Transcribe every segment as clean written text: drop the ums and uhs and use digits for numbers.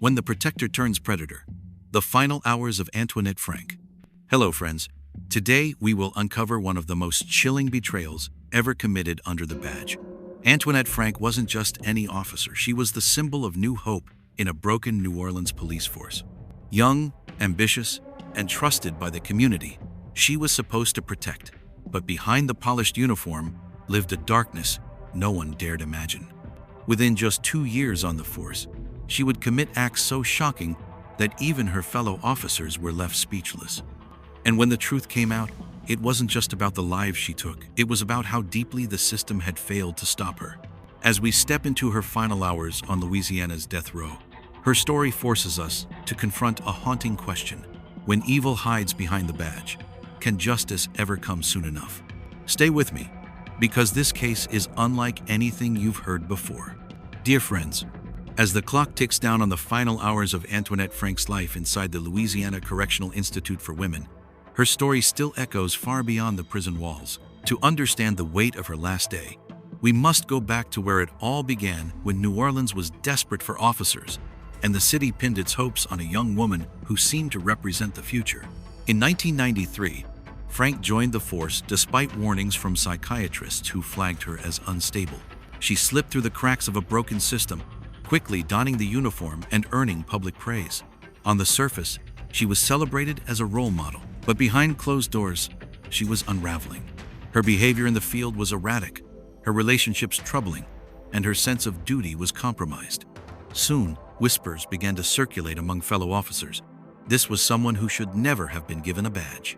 When the protector turns predator. The final hours of Antoinette Frank. Hello friends. Today we will uncover one of the most chilling betrayals ever committed under the badge. Antoinette Frank wasn't just any officer. She was the symbol of new hope in a broken New Orleans police force. Young, ambitious, and trusted by the community, she was supposed to protect. But behind the polished uniform lived a darkness no one dared imagine. Within just 2 years on the force, she would commit acts so shocking that even her fellow officers were left speechless. And when the truth came out, it wasn't just about the lives she took. It was about how deeply the system had failed to stop her. As we step into her final hours on Louisiana's death row, her story forces us to confront a haunting question. When evil hides behind the badge, can justice ever come soon enough? Stay with me, because this case is unlike anything you've heard before. Dear friends, as the clock ticks down on the final hours of Antoinette Frank's life inside the Louisiana Correctional Institute for Women, her story still echoes far beyond the prison walls. To understand the weight of her last day, we must go back to where it all began, when New Orleans was desperate for officers, and the city pinned its hopes on a young woman who seemed to represent the future. In 1993, Frank joined the force despite warnings from psychiatrists who flagged her as unstable. She slipped through the cracks of a broken system, quickly donning the uniform and earning public praise. On the surface, she was celebrated as a role model, but behind closed doors, she was unraveling. Her behavior in the field was erratic, her relationships troubling, and her sense of duty was compromised. Soon, whispers began to circulate among fellow officers. This was someone who should never have been given a badge.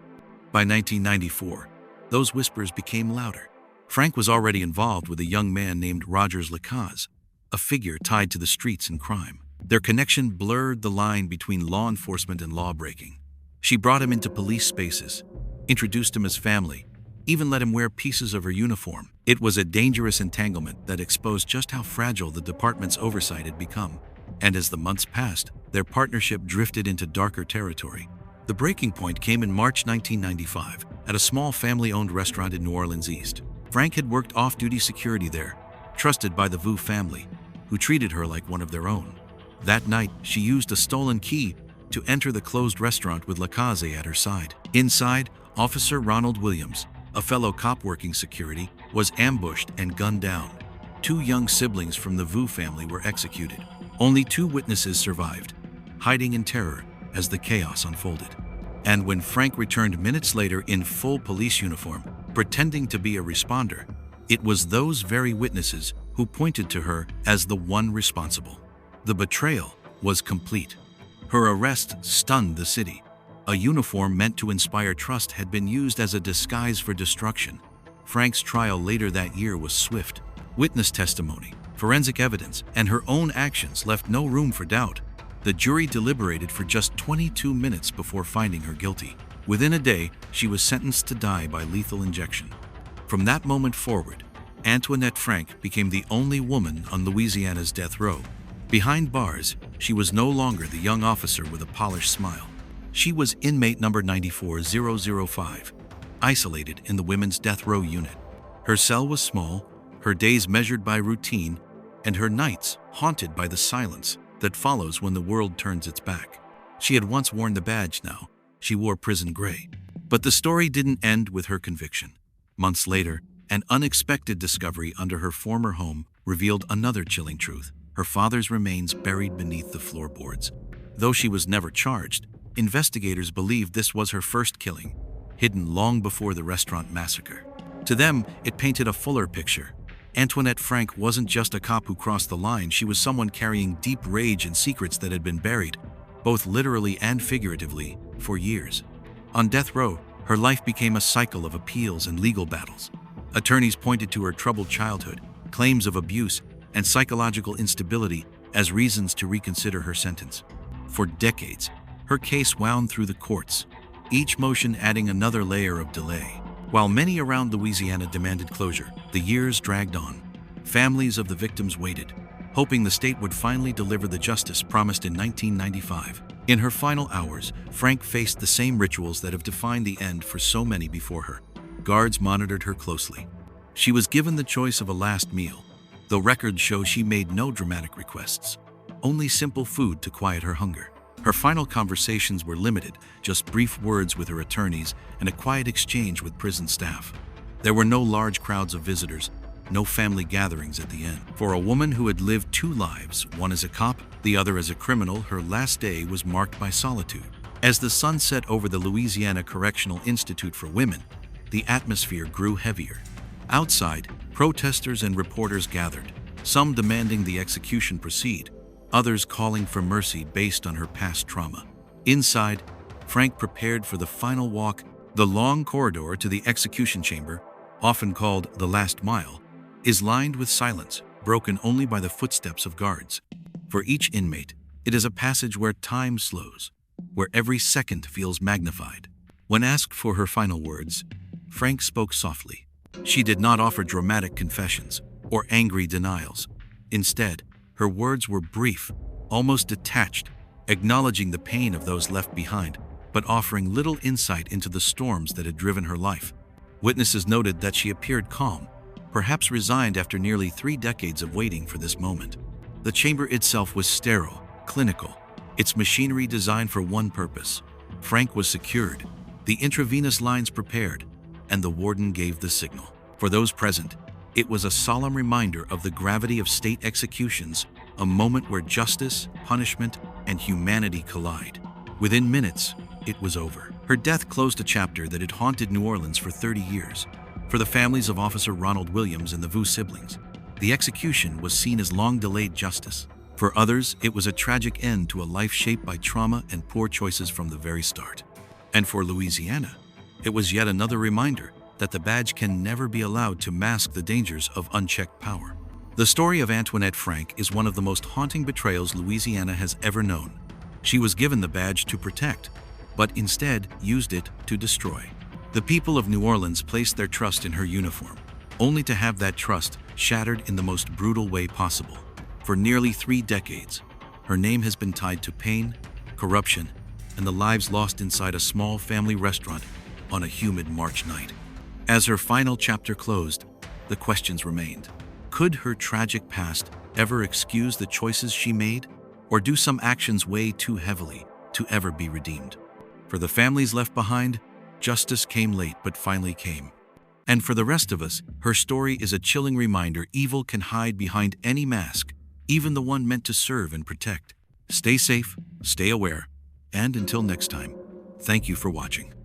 By 1994, those whispers became louder. Frank was already involved with a young man named Rogers Lacaze, a figure tied to the streets and crime. Their connection blurred the line between law enforcement and law-breaking. She brought him into police spaces, introduced him as family, even let him wear pieces of her uniform. It was a dangerous entanglement that exposed just how fragile the department's oversight had become. And as the months passed, their partnership drifted into darker territory. The breaking point came in March 1995 at a small family-owned restaurant in New Orleans East. Frank had worked off-duty security there, trusted by the Vu family, who treated her like one of their own. That night, she used a stolen key to enter the closed restaurant with Lacaze at her side. Inside, Officer Ronald Williams, a fellow cop working security, was ambushed and gunned down. 2 young siblings from the Vu family were executed. Only 2 witnesses survived, hiding in terror as the chaos unfolded. And when Frank returned minutes later in full police uniform, pretending to be a responder, it was those very witnesses who pointed to her as the one responsible. The betrayal was complete. Her arrest stunned the city. A uniform meant to inspire trust had been used as a disguise for destruction. Frank's trial later that year was swift. Witness testimony, forensic evidence, and her own actions left no room for doubt. The jury deliberated for just 22 minutes before finding her guilty. Within a day, she was sentenced to die by lethal injection. From that moment forward, Antoinette Frank became the only woman on Louisiana's death row. Behind bars, she was no longer the young officer with a polished smile. She was inmate number 94005, isolated in the women's death row unit. Her cell was small, her days measured by routine, and her nights haunted by the silence that follows when the world turns its back. She had once worn the badge. Now she wore prison gray. But the story didn't end with her conviction. Months later, an unexpected discovery under her former home revealed another chilling truth. Her father's remains buried beneath the floorboards. Though she was never charged, investigators believed this was her first killing, hidden long before the restaurant massacre. To them, it painted a fuller picture. Antoinette Frank wasn't just a cop who crossed the line. She was someone carrying deep rage and secrets that had been buried, both literally and figuratively, for years. On death row, her life became a cycle of appeals and legal battles. Attorneys pointed to her troubled childhood, claims of abuse, and psychological instability as reasons to reconsider her sentence. For decades, her case wound through the courts, each motion adding another layer of delay. While many around Louisiana demanded closure, the years dragged on. Families of the victims waited, hoping the state would finally deliver the justice promised in 1995. In her final hours, Frank faced the same rituals that have defined the end for so many before her. Guards monitored her closely. She was given the choice of a last meal, though records show she made no dramatic requests. only simple food to quiet her hunger. Her final conversations were limited, just brief words with her attorneys and a quiet exchange with prison staff. There were no large crowds of visitors, no family gatherings at the end. For a woman who had lived two lives, one as a cop, the other as a criminal, her last day was marked by solitude. As the sun set over the Louisiana Correctional Institute for Women, the atmosphere grew heavier. Outside, protesters and reporters gathered, some demanding the execution proceed, others calling for mercy based on her past trauma. Inside, Frank prepared for the final walk. The long corridor to the execution chamber, often called the last mile, is lined with silence, broken only by the footsteps of guards. For each inmate, it is a passage where time slows, where every second feels magnified. When asked for her final words, Frank spoke softly. She did not offer dramatic confessions or angry denials. Instead, her words were brief, almost detached, acknowledging the pain of those left behind, but offering little insight into the storms that had driven her life. Witnesses noted that she appeared calm, perhaps resigned after nearly 3 decades of waiting for this moment. The chamber itself was sterile, clinical, its machinery designed for one purpose. Frank was secured, the intravenous lines prepared, and the warden gave the signal. For those present, it was a solemn reminder of the gravity of state executions, a moment where justice, punishment, and humanity collide. Within minutes, it was over. Her death closed a chapter that had haunted New Orleans for 30 years. For the families of Officer Ronald Williams and the Vu siblings, the execution was seen as long-delayed justice. For others, it was a tragic end to a life shaped by trauma and poor choices from the very start. And for Louisiana, it was yet another reminder that the badge can never be allowed to mask the dangers of unchecked power. The story of Antoinette Frank is one of the most haunting betrayals Louisiana has ever known. She was given the badge to protect, but instead used it to destroy. The people of New Orleans placed their trust in her uniform, only to have that trust shattered in the most brutal way possible. For nearly 3 decades, her name has been tied to pain, corruption, and the lives lost inside a small family restaurant on a humid March night. As her final chapter closed, the questions remained. Could her tragic past ever excuse the choices she made, or do some actions weigh too heavily to ever be redeemed? For the families left behind, justice came late but finally came. And for the rest of us, her story is a chilling reminder evil can hide behind any mask, even the one meant to serve and protect. Stay safe, stay aware, and until next time, thank you for watching.